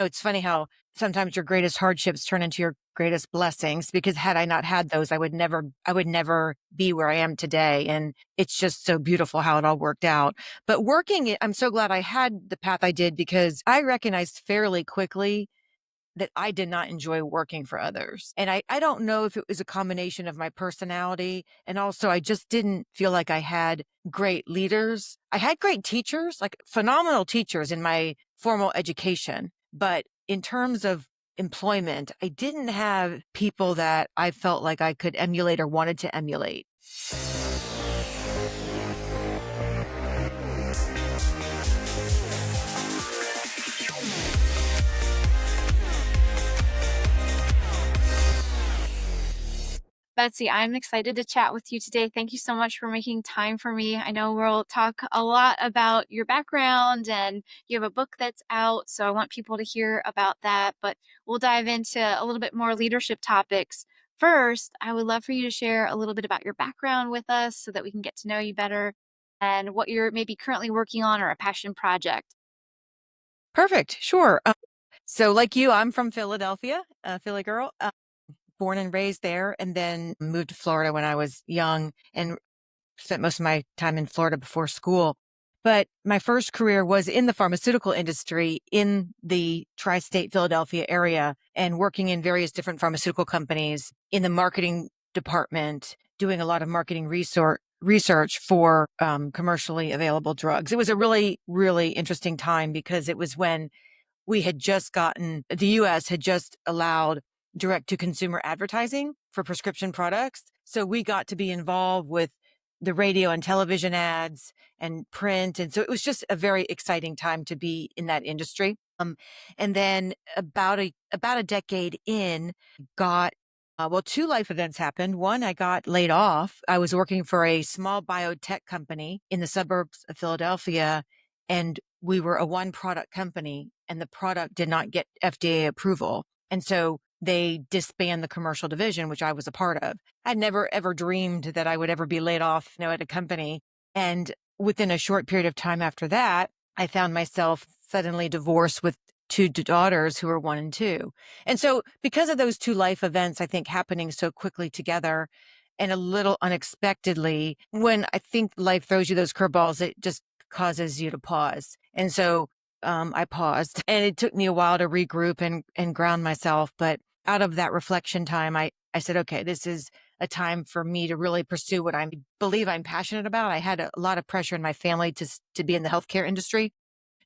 It's funny how sometimes your greatest hardships turn into your greatest blessings, because had I not had those, I would never be where I am today. And it's just so beautiful how it all worked out. But I'm so glad I had the path I did, because I recognized fairly quickly that I did not enjoy working for others. And I don't know if it was a combination of my personality, and also I just didn't feel like I had great leaders. I had great teachers, like phenomenal teachers in my formal education. But in terms of employment, I didn't have people that I felt like I could emulate or wanted to emulate. Betsy, I'm excited to chat with you today. Thank you so much for making time for me. I know we'll talk a lot about your background and you have a book that's out, so I want people to hear about that, but we'll dive into a little bit more leadership topics. First, I would love for you to share a little bit about your background with us so that we can get to know you better and what you're maybe currently working on or a passion project. Perfect. Sure. So, like you, I'm from Philadelphia, Philly girl, born and raised there, and then moved to Florida when I was young, and spent most of my time in Florida before school. But my first career was in the pharmaceutical industry in the tri state Philadelphia area, and working in various different pharmaceutical companies in the marketing department, doing a lot of marketing research for commercially available drugs. It was a really, really interesting time, because it was when the US had just allowed direct to consumer advertising for prescription products. So we got to be involved with the radio and television ads and print. And so it was just a very exciting time to be in that industry. And then about a decade in, got two life events happened. One, I got laid off. I was working for a small biotech company in the suburbs of Philadelphia, and we were a one product company, and the product did not get FDA approval. And so they disbanded the commercial division, which I was a part of. I'd never ever dreamed that I would ever be laid off, at a company. And within a short period of time after that, I found myself suddenly divorced with two daughters who were 1 and 2. And so, because of those two life events, I think happening so quickly together and a little unexpectedly, when I think life throws you those curveballs, it just causes you to pause. And so I paused, and it took me a while to regroup and ground myself. But out of that reflection time, I said, okay, this is a time for me to really pursue what I believe I'm passionate about. I had a lot of pressure in my family to be in the healthcare industry.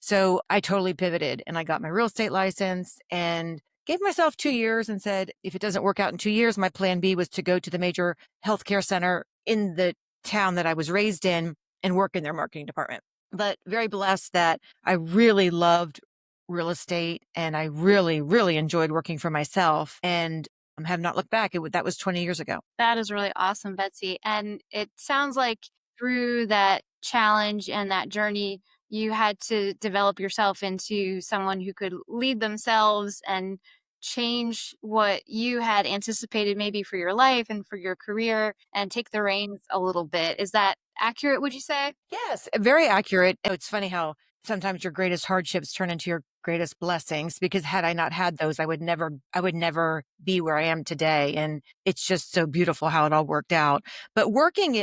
So I totally pivoted, and I got my real estate license and gave myself 2 years and said, if it doesn't work out in 2 years, my plan B was to go to the major healthcare center in the town that I was raised in and work in their marketing department. But very blessed that I really loved real estate, and I really, really enjoyed working for myself, and have not looked back. That was 20 years ago. That is really awesome, Betsy. And it sounds like through that challenge and that journey, you had to develop yourself into someone who could lead themselves and change what you had anticipated maybe for your life and for your career and take the reins a little bit. Is that accurate, would you say? Yes, very accurate. It's funny how sometimes your greatest hardships turn into your greatest blessings, because had I not had those, I would never be where I am today. And it's just so beautiful how it all worked out. But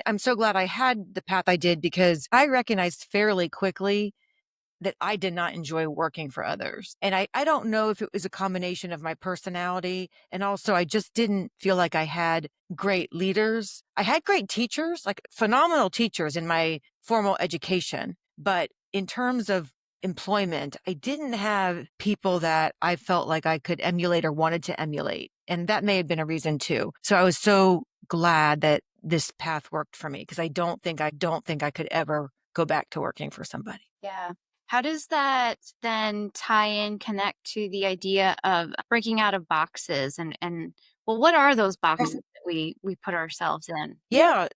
I'm so glad I had the path I did, because I recognized fairly quickly that I did not enjoy working for others. And I don't know if it was a combination of my personality, and also I just didn't feel like I had great leaders. I had great teachers, like phenomenal teachers in my formal education. But in terms of employment, I didn't have people that I felt like I could emulate or wanted to emulate. And that may have been a reason too. So I was so glad that this path worked for me, because I don't think I could ever go back to working for somebody. Yeah. How does that then tie in, connect to the idea of breaking out of boxes and well, what are those boxes that we put ourselves in? Yeah.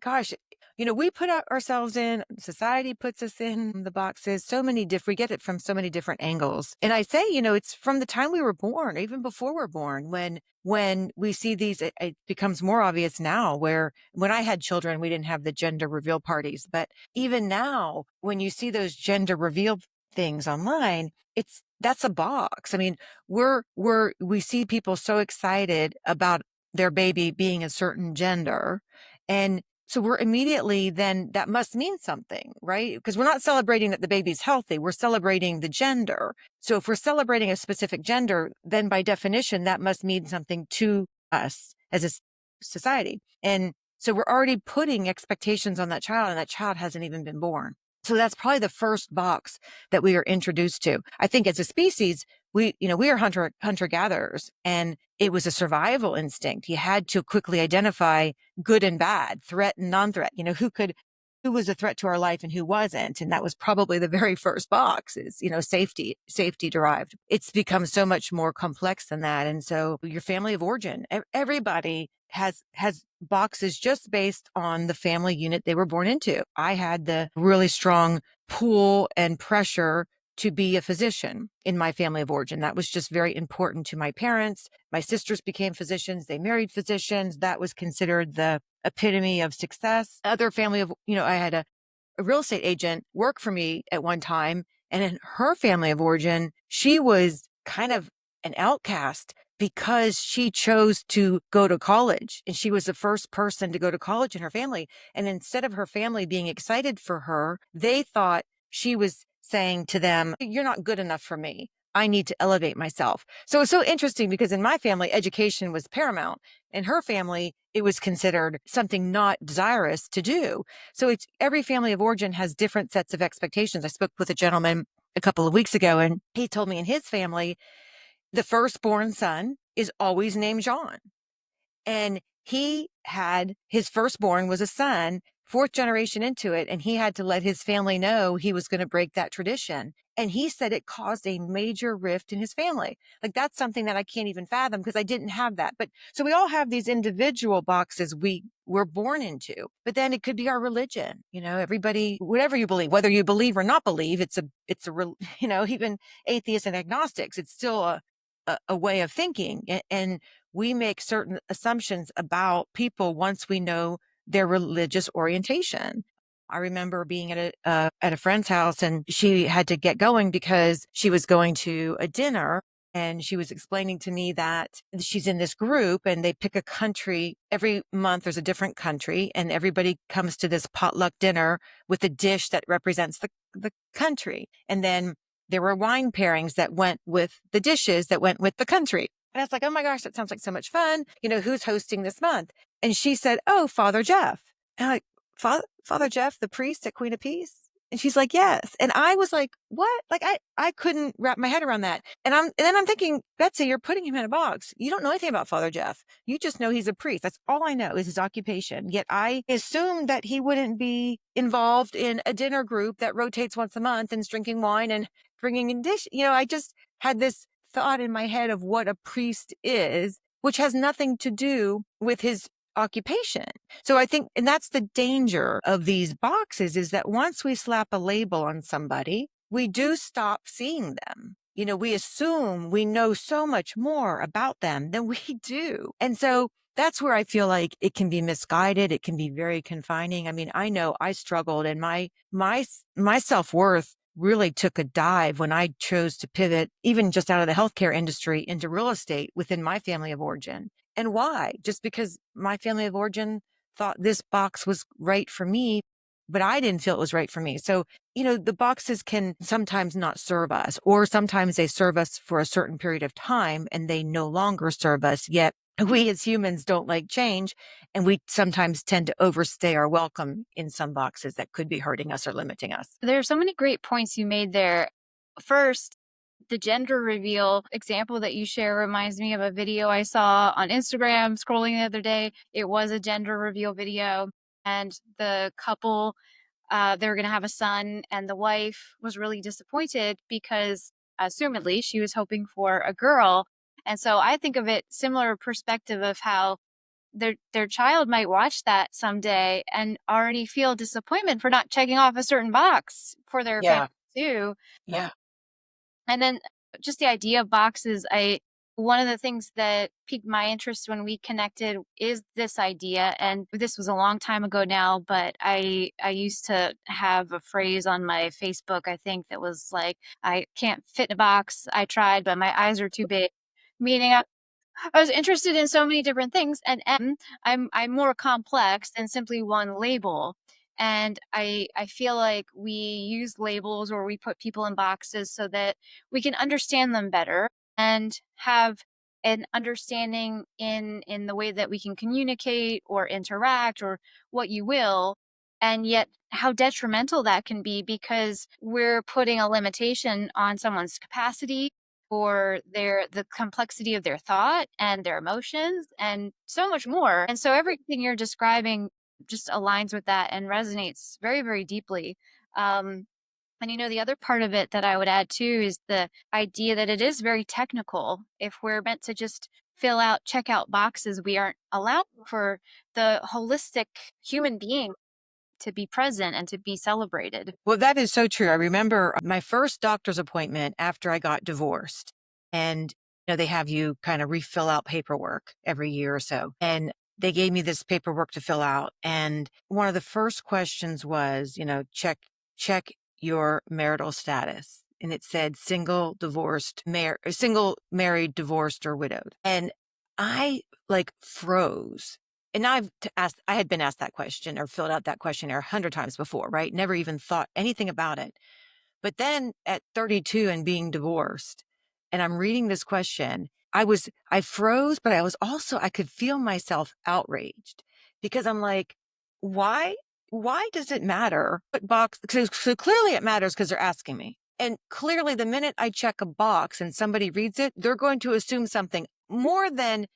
Gosh, we put ourselves in, society puts us in the boxes, we get it from so many different angles. And I say, it's from the time we were born, even before we're born, when we see these, it becomes more obvious now, where when I had children, we didn't have the gender reveal parties. But even now, when you see those gender reveal things online, it's that's a box. I mean, we see people so excited about their baby being a certain gender. And so we're immediately then that must mean something, right? Because we're not celebrating that the baby's healthy, we're celebrating the gender. So if we're celebrating a specific gender, then by definition, that must mean something to us as a society. And so we're already putting expectations on that child, and that child hasn't even been born. So that's probably the first box that we are introduced to. I think as a species, we are hunter gatherers, and it was a survival instinct. You had to quickly identify good and bad, threat and non-threat. Who was a threat to our life and who wasn't. And that was probably the very first box is, safety derived. It's become so much more complex than that. And so your family of origin, everybody has boxes just based on the family unit they were born into. I had the really strong pull and pressure to be a physician in my family of origin. That was just very important to my parents. My sisters became physicians. They married physicians. That was considered the epitome of success. Other family of, I had a real estate agent work for me at one time. And in her family of origin, she was kind of an outcast because she chose to go to college, and she was the first person to go to college in her family. And instead of her family being excited for her, they thought she was saying to them, "You're not good enough for me. I need to elevate myself." So it's so interesting because in my family, education was paramount. In her family, it was considered something not desirous to do. So it's every family of origin has different sets of expectations. I spoke with a gentleman a couple of weeks ago, and he told me in his family, the firstborn son is always named John. And he had his firstborn was a son, fourth generation into it, and he had to let his family know he was going to break that tradition. And he said it caused a major rift in his family. Like that's something that I can't even fathom because I didn't have that. But so we all have these individual boxes we were born into, but then it could be our religion. Everybody, whatever you believe, whether you believe or not believe, even atheists and agnostics, it's still a way of thinking. And we make certain assumptions about people once we know their religious orientation. I remember being at a friend's house, and she had to get going because she was going to a dinner, and she was explaining to me that she's in this group and they pick a country every month. There's a different country, and everybody comes to this potluck dinner with a dish that represents the country. And then there were wine pairings that went with the dishes that went with the country. And I was like, oh my gosh, that sounds like so much fun. Who's hosting this month? And she said, oh, Father Jeff. And I'm like, Father Jeff, the priest at Queen of Peace? And she's like, yes. And I was like, what? Like, I couldn't wrap my head around that. And then I'm thinking, Betsy, you're putting him in a box. You don't know anything about Father Jeff. You just know he's a priest. That's all I know is his occupation. Yet I assumed that he wouldn't be involved in a dinner group that rotates once a month and is drinking wine and bringing in dish. I just had this thought in my head of what a priest is, which has nothing to do with his occupation. So I think, and that's the danger of these boxes, is that once we slap a label on somebody, we do stop seeing them. We assume we know so much more about them than we do. And so that's where I feel like it can be misguided. It can be very confining. I mean, I know I struggled, and my self-worth really took a dive when I chose to pivot, even just out of the healthcare industry, into real estate within my family of origin. And why? Just because my family of origin thought this box was right for me, but I didn't feel it was right for me. So, the boxes can sometimes not serve us, or sometimes they serve us for a certain period of time and they no longer serve us. Yet we as humans don't like change, and we sometimes tend to overstay our welcome in some boxes that could be hurting us or limiting us. There are so many great points you made there. First, the gender reveal example that you share reminds me of a video I saw on Instagram scrolling the other day. It was a gender reveal video, and the couple, they were going to have a son, and the wife was really disappointed because, assumedly, she was hoping for a girl. And so I think of it similar perspective of how their child might watch that someday and already feel disappointment for not checking off a certain box for their family Yeah. too. Yeah. And then just the idea of boxes, one of the things that piqued my interest when we connected is this idea, and this was a long time ago now, but I used to have a phrase on my Facebook, I think, that was like, "I can't fit in a box. I tried, but my eyes are too big." Meaning I was interested in so many different things, and I'm more complex than simply one label. And I feel like we use labels or we put people in boxes so that we can understand them better and have an understanding in the way that we can communicate or interact or what you will. And yet how detrimental that can be because we're putting a limitation on someone's capacity or the complexity of their thought and their emotions and so much more. And so everything you're describing just aligns with that and resonates very, very deeply. Um, and the other part of it that I would add too is the idea that it is very technical. If we're meant to just fill out, check out boxes, we aren't allowed for the holistic human being to be present and to be celebrated. Well, that is so true. I remember my first doctor's appointment after I got divorced. And, they have you kind of refill out paperwork every year or so. And they gave me this paperwork to fill out. And one of the first questions was, check your marital status. And it said single, divorced, single, married, divorced, or widowed. And I like froze. And I had been asked that question or filled out that questionnaire 100 times before, right? Never even thought anything about it. But then at 32 and being divorced, and I'm reading this question, I froze, but I could feel myself outraged because I'm like, why, why does it matter what box? So clearly it matters because they're asking me. And clearly the minute I check a box and somebody reads it, they're going to assume something more than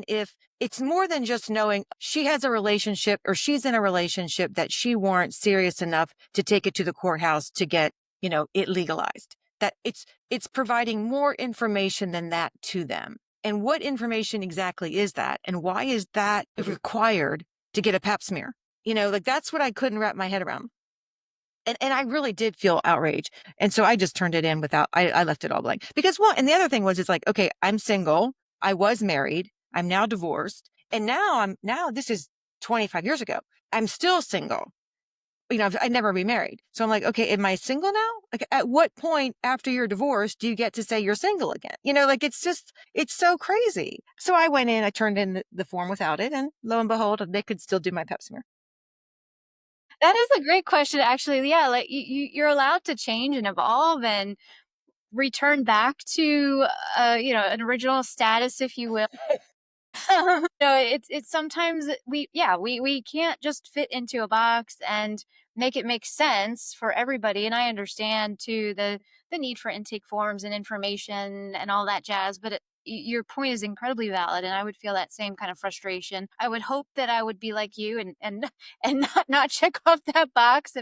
if it's more than just knowing she has a relationship or she's in a relationship that she warrants serious enough to take it to the courthouse to get it legalized. That it's providing more information than that to them. And what information exactly is that? And why is that required to get a pap smear? Like that's what I couldn't wrap my head around. And I really did feel outrage. And so I just turned it in I left it all blank. Because and the other thing was, it's like, okay, I'm single. I was married. I'm now divorced. And now this is 25 years ago. I'm still single. I'd never remarried. So I'm like, okay, am I single now? Like, at what point after you're divorced do you get to say you're single again? Like it's so crazy. So I went in, I turned in the form without it, and lo and behold, they could still do my pap smear. That is a great question, actually. Yeah, like you're allowed to change and evolve and return back to, an original status, if you will. No, it's sometimes we can't just fit into a box and make it make sense for everybody. And I understand too the need for intake forms and information and all that jazz. But your point is incredibly valid, and I would feel that same kind of frustration. I would hope that I would be like you and and not check off that box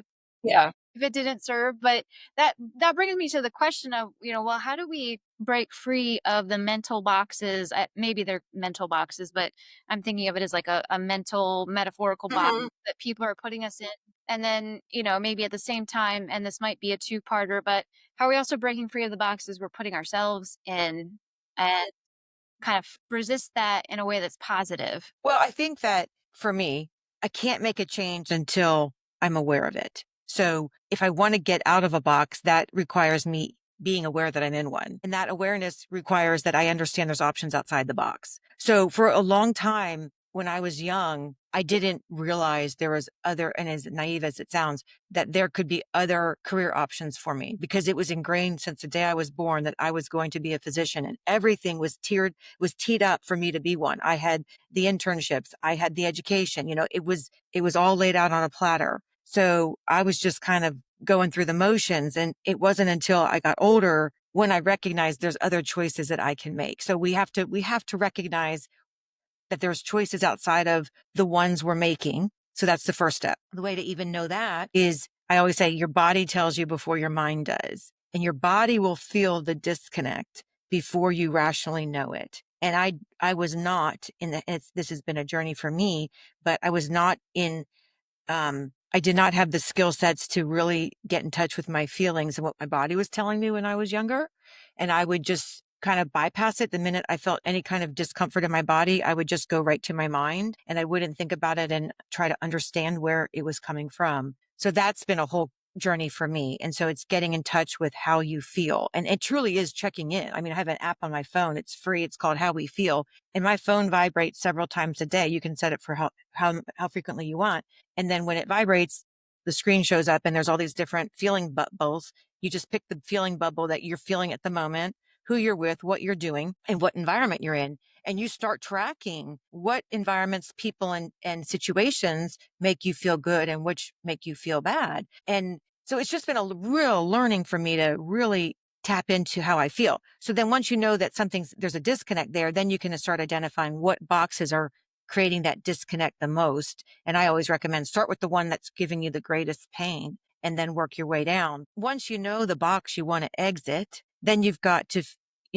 Yeah. if it didn't serve. But that brings me to the question of, well, how do we break free of the mental boxes? Maybe they're mental boxes, but I'm thinking of it as like a mental metaphorical box Mhm. that people are putting us in. And then, maybe at the same time, and this might be a two-parter, but how are we also breaking free of the boxes we're putting ourselves in and kind of resist that in a way that's positive? Well, I think that for me, I can't make a change until I'm aware of it. So if I want to get out of a box, that requires me being aware that I'm in one. And that awareness requires that I understand there's options outside the box. So for a long time, when I was young, I didn't realize there was other, and as naive as it sounds, that there could be other career options for me because it was ingrained since the day I was born that I was going to be a physician, and everything was teed up for me to be one. I had the internships, I had the education, it was all laid out on a platter. So I was just kind of going through the motions, and it wasn't until I got older when I recognized there's other choices that I can make. So we have to recognize that there's choices outside of the ones we're making. So that's the first step. The way to even know that is, I always say, your body tells you before your mind does, and your body will feel the disconnect before you rationally know it. And I was not in this has been a journey for me, but I was not I did not have the skill sets to really get in touch with my feelings and what my body was telling me when I was younger. And I would just kind of bypass it. The minute I felt any kind of discomfort in my body, I would just go right to my mind and I wouldn't think about it and try to understand where it was coming from. So that's been a whole journey for me. And so it's getting in touch with how you feel. And it truly is checking in. I mean, I have an app on my phone. It's free. It's called How We Feel. And my phone vibrates several times a day. You can set it for how frequently you want. And then when it vibrates, the screen shows up and there's all these different feeling bubbles. You just pick the feeling bubble that you're feeling at the moment, who you're with, what you're doing, and what environment you're in. And you start tracking what environments, people, and situations make you feel good and which make you feel bad. And so it's just been a real learning for me to really tap into how I feel. So then once you know that there's a disconnect there, then you can start identifying what boxes are creating that disconnect the most. And I always recommend start with the one that's giving you the greatest pain and then work your way down. Once you know the box you want to exit, then you've got to,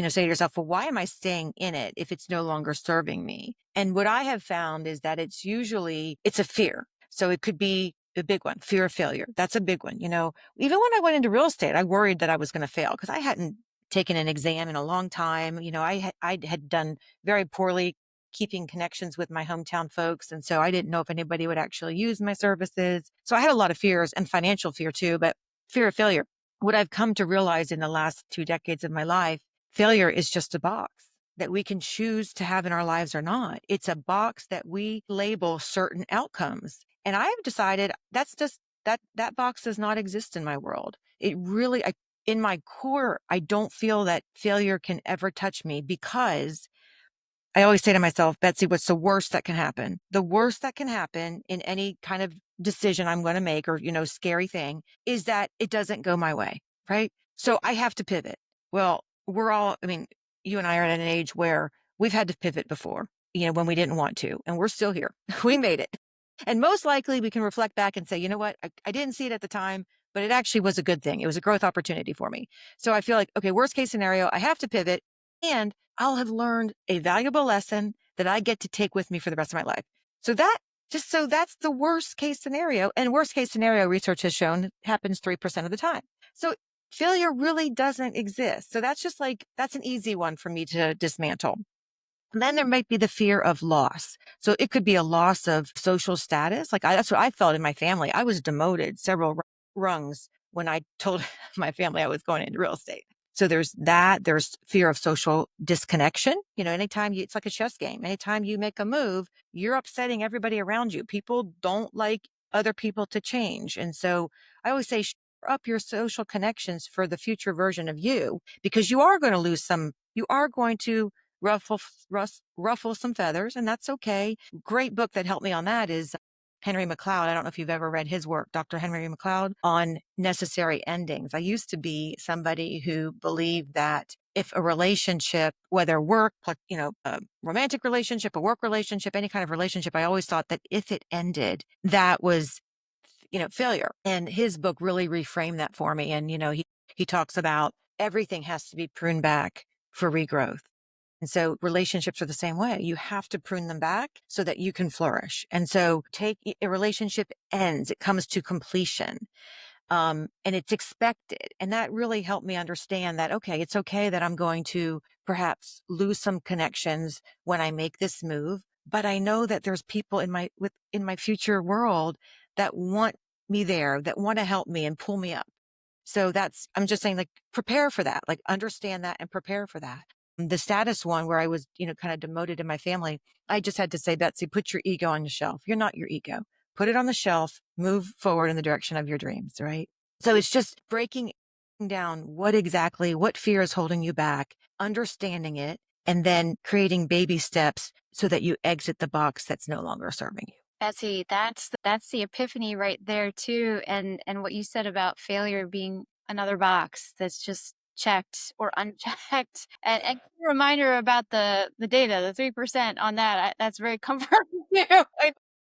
say to yourself, well, why am I staying in it if it's no longer serving me? And what I have found is that it's a fear. So it could be a big one, fear of failure. That's a big one. Even when I went into real estate, I worried that I was going to fail because I hadn't taken an exam in a long time. I had done very poorly keeping connections with my hometown folks. And so I didn't know if anybody would actually use my services. So I had a lot of fears and financial fear too, but fear of failure. What I've come to realize in the last 2 decades of my life, failure is just a box that we can choose to have in our lives or not. It's a box that we label certain outcomes. And I've decided that's just that box does not exist in my world. It really, in my core, I don't feel that failure can ever touch me because I always say to myself, Betsy, what's the worst that can happen? The worst that can happen in any kind of decision I'm going to make or, scary thing is that it doesn't go my way. Right. So I have to pivot. Well, I mean, you and I are at an age where we've had to pivot before, when we didn't want to, and we're still here. We made it. And most likely we can reflect back and say, you know what? I didn't see it at the time, but it actually was a good thing. It was a growth opportunity for me. So I feel like, okay, worst case scenario, I have to pivot and I'll have learned a valuable lesson that I get to take with me for the rest of my life. So that's the worst case scenario. And worst case scenario research has shown happens 3% of the time. So failure really doesn't exist. So that's an easy one for me to dismantle. And then there might be the fear of loss. So it could be a loss of social status. That's what I felt in my family. I was demoted several rungs when I told my family I was going into real estate. So there's fear of social disconnection. It's like a chess game. Anytime you make a move, you're upsetting everybody around you. People don't like other people to change. And so I always say, shore up your social connections for the future version of you, because you are going to you are going to ruffle ruffle some feathers, and that's okay. Great book that helped me on that is Henry McLeod. I don't know if you've ever read his work, Dr. Henry McLeod, on necessary endings. I used to be somebody who believed that if a relationship, whether a romantic relationship, a work relationship, any kind of relationship, I always thought that if it ended, that was, failure. And his book really reframed that for me. And, he talks about everything has to be pruned back for regrowth. And so relationships are the same way. You have to prune them back so that you can flourish. And so take a relationship ends, it comes to completion. And it's expected. And that really helped me understand that, okay, it's okay that I'm going to perhaps lose some connections when I make this move. But I know that there's people in my future world that want me there, that want to help me and pull me up. So I'm just saying, like, prepare for that, like, understand that and prepare for that. The status one where I was, kind of demoted in my family, I just had to say, Betsy, put your ego on the shelf. You're not your ego. Put it on the shelf, move forward in the direction of your dreams, right? So it's just breaking down what fear is holding you back, understanding it, and then creating baby steps so that you exit the box that's no longer serving you. Betsy, that's the epiphany right there too, and what you said about failure being another box that's just checked or unchecked, and a reminder about the data, the 3% on that. That's very comforting too.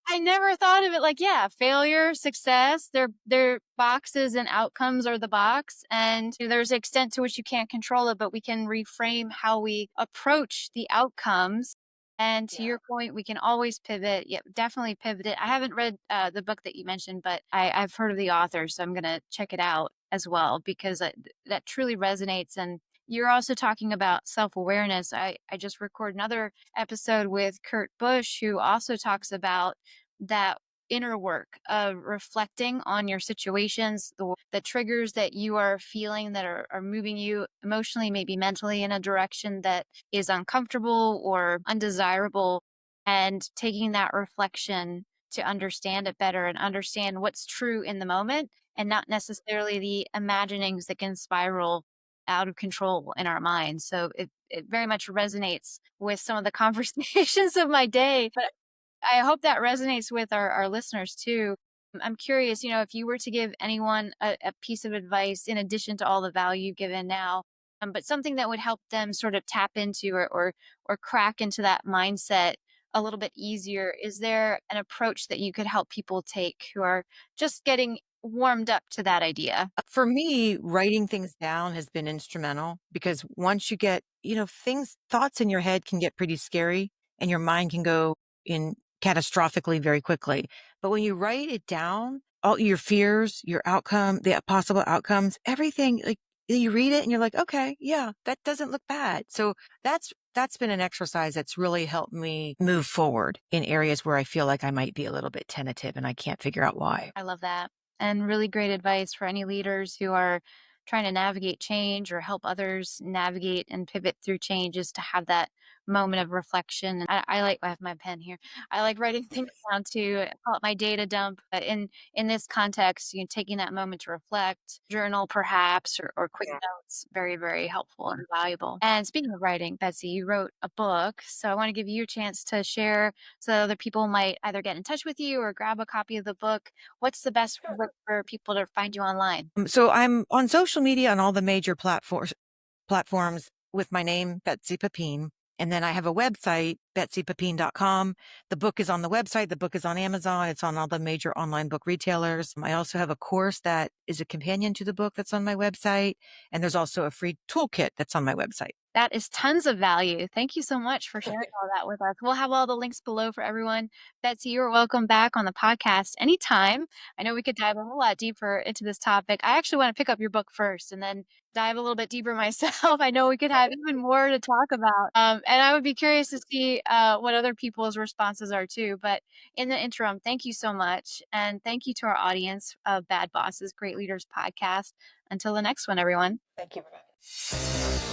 I never thought of it like, yeah, failure, success, they're boxes and outcomes are the box, and there's an extent to which you can't control it, but we can reframe how we approach the outcomes. And to Yeah. your point, we can always pivot. Yeah, definitely pivot it. I haven't read the book that you mentioned, but I've heard of the author, so I'm going to check it out as well because that truly resonates. And You're also talking about self-awareness. I just recorded another episode with Kurt Busch, who also talks about that inner work of reflecting on your situations, the triggers that you are feeling that are moving you emotionally, maybe mentally in a direction that is uncomfortable or undesirable, and taking that reflection to understand it better and understand what's true in the moment and not necessarily the imaginings that can spiral out of control in our minds. So it very much resonates with some of the conversations of my day. But I hope that resonates with our listeners too. I'm curious, if you were to give anyone a piece of advice in addition to all the value you've given now, but something that would help them sort of tap into or crack into that mindset a little bit easier, is there an approach that you could help people take who are just getting warmed up to that idea? For me, writing things down has been instrumental because once you get, thoughts in your head can get pretty scary and your mind can go in catastrophically very quickly. But when you write it down, all your fears, your outcome, the possible outcomes, everything, like you read it and you're like, okay, yeah, that doesn't look bad. So that's been an exercise that's really helped me move forward in areas where I feel like I might be a little bit tentative and I can't figure out why. I love that. And really great advice for any leaders who are trying to navigate change or help others navigate and pivot through change, is to have that moment of reflection. And I like, I have my pen here. I like writing things down too. I call it my data dump. But in this context, taking that moment to reflect, journal perhaps, or quick notes, very, very helpful and valuable. And speaking of writing, Betsy, you wrote a book. So I want to give you a chance to share so that other people might either get in touch with you or grab a copy of the book. What's the best way for people to find you online? So I'm on social media on all the major platforms with my name, Betsy Pepine. And then I have a website, betsypepine.com. The book is on the website. The book is on Amazon. It's on all the major online book retailers. I also have a course that is a companion to the book that's on my website. And there's also a free toolkit that's on my website. That is tons of value. Thank you so much for sharing all that with us. We'll have all the links below for everyone. Betsy, you're welcome back on the podcast anytime. I know we could dive a whole lot deeper into this topic. I actually want to pick up your book first and then dive a little bit deeper myself. I know we could have even more to talk about. And I would be curious to see what other people's responses are too. But in the interim, thank you so much. And thank you to our audience of Bad Bosses, Great Leaders podcast. Until the next one, everyone. Thank you very much.